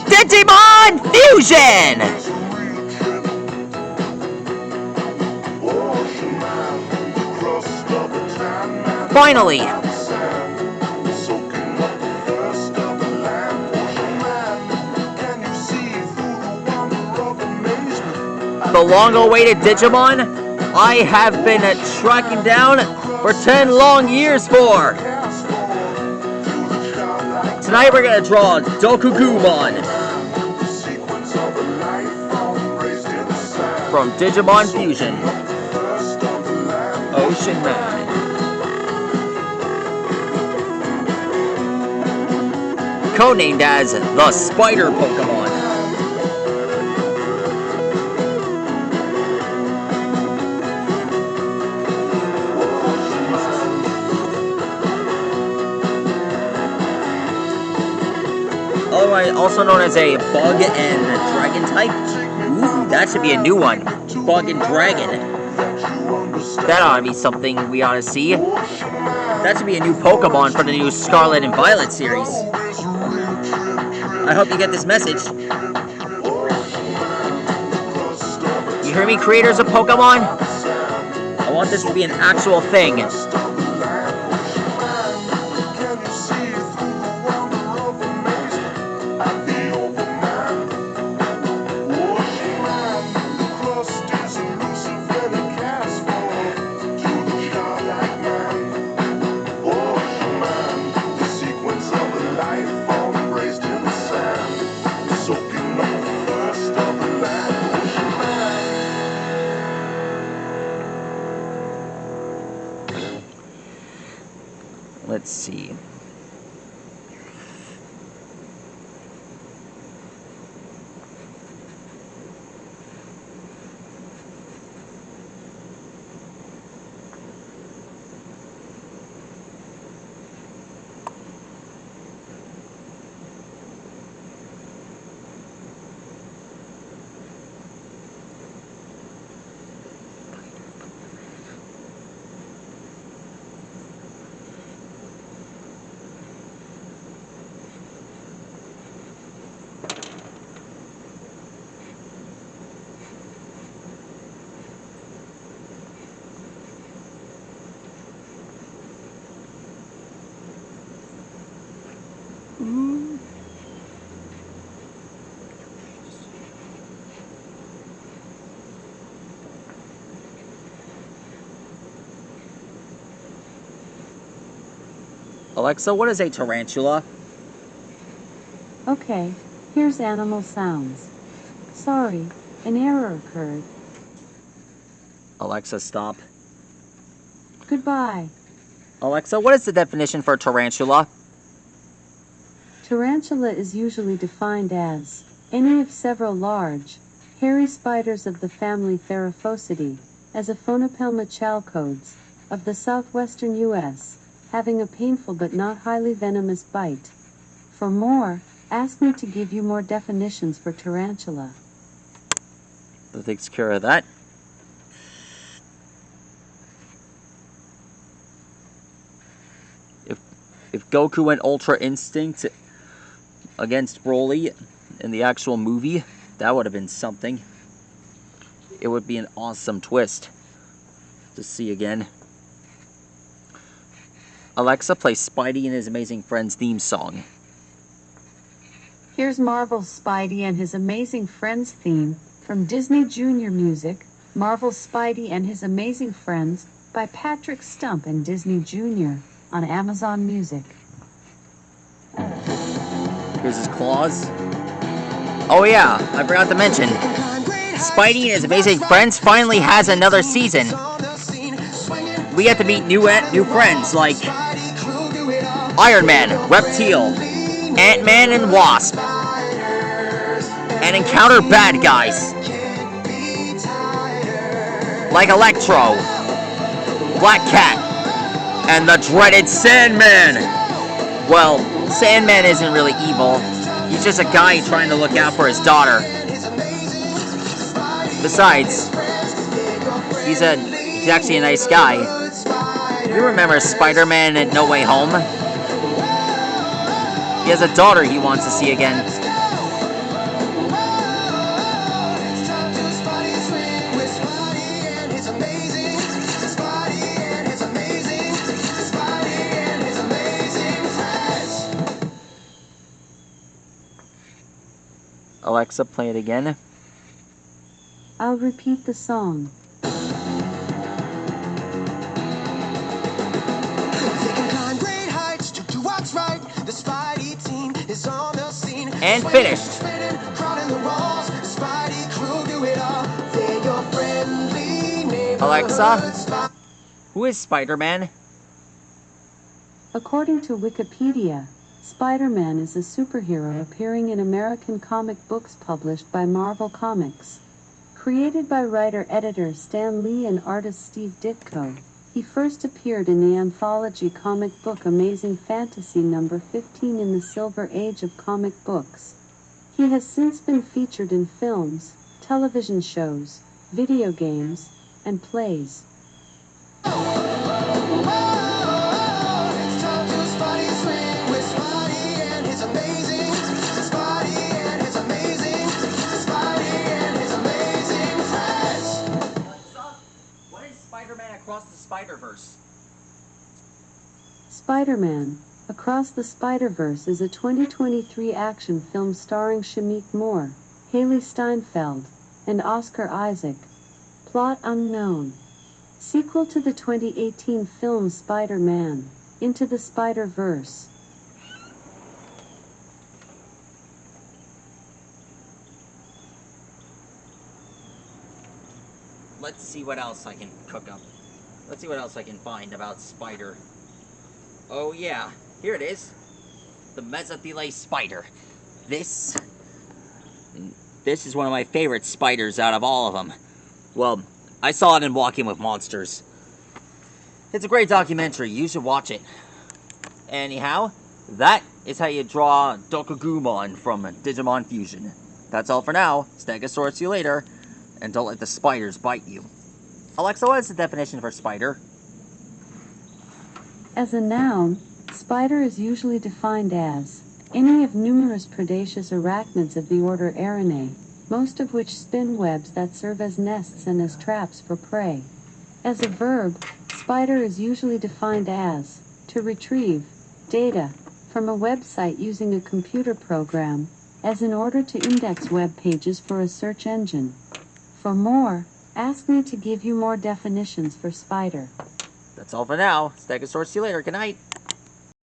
Digimon Fusion! Finally! The long-awaited Digimon I have been tracking down for 10 long years for! Tonight we're gonna draw Dokugumon from Digimon Fusion. Ocean Man. Codenamed as the Spider Pokemon. Otherwise, also known as a Bug and Dragon type. Ooh, that should be a new one. Bug and Dragon. That ought to be something we ought to see. That should be a new Pokemon for the new Scarlet and Violet series. I hope you get this message. You hear me, creators of Pokemon? I want this to be an actual thing. Let's see. Alexa, what is a tarantula? Okay, here's animal sounds. Sorry, an error occurred. Alexa, stop. Goodbye. Alexa, what is the definition for tarantula? Tarantula is usually defined as any of several large, hairy spiders of the family Theraphosidae, as a Phonopelma chalcodes, of the southwestern U.S., having a painful but not highly venomous bite. For more, ask me to give you more definitions for tarantula. That takes care of that. If Goku went Ultra Instinct against Broly in the actual movie, that would have been something. It would be an awesome twist to see again. Alexa, play Spidey and His Amazing Friends theme song. Here's Marvel's Spidey and His Amazing Friends theme from Disney Junior Music, Marvel's Spidey and His Amazing Friends by Patrick Stump and Disney Junior on Amazon Music. Here's his claws. Oh yeah, I forgot to mention, Spidey and His Amazing Friends finally has another season. We get to meet new friends like Iron Man, Reptile, Ant-Man and Wasp, and encounter bad guys like Electro, Black Cat, and the dreaded Sandman. Well, Sandman isn't really evil. He's just a guy trying to look out for his daughter. Besides, He's actually a nice guy. You remember Spider-Man in No Way Home? He has a daughter he wants to see again. Alexa, play it again. I'll repeat the song. And finished. Alexa, who is Spider-Man? According to Wikipedia, Spider-Man is a superhero appearing in American comic books published by Marvel Comics. Created by writer-editor Stan Lee and artist Steve Ditko, he first appeared in the anthology comic book Amazing Fantasy number 15 in the Silver Age of comic books. He has since been featured in films, television shows, video games, and plays. What is Spider-Man Across the Spider-Verse? Spider-Man Across the Spider-Verse is a 2023 action film starring Shameik Moore, Haley Steinfeld, and Oscar Isaac. Plot unknown. Sequel to the 2018 film Spider-Man Into the Spider-Verse. Let's see what else I can cook up. Let's see what else I can find about Spider. Oh yeah, here it is. The Mesothele spider. This is one of my favorite spiders out of all of them. Well, I saw it in Walking with Monsters. It's a great documentary. You should watch it. Anyhow, that is how you draw Dokugumon from Digimon Fusion. That's all for now. Stegosaurus, see you later. And don't let the spiders bite you. Alexa, what is the definition for spider? As a noun, spider is usually defined as any of numerous predaceous arachnids of the order Araneae, most of which spin webs that serve as nests and as traps for prey. As a verb, spider is usually defined as to retrieve data from a website using a computer program, as in order to index web pages for a search engine. For more, ask me to give you more definitions for spider. That's all for now. Stegosaurus, see you later. Good night.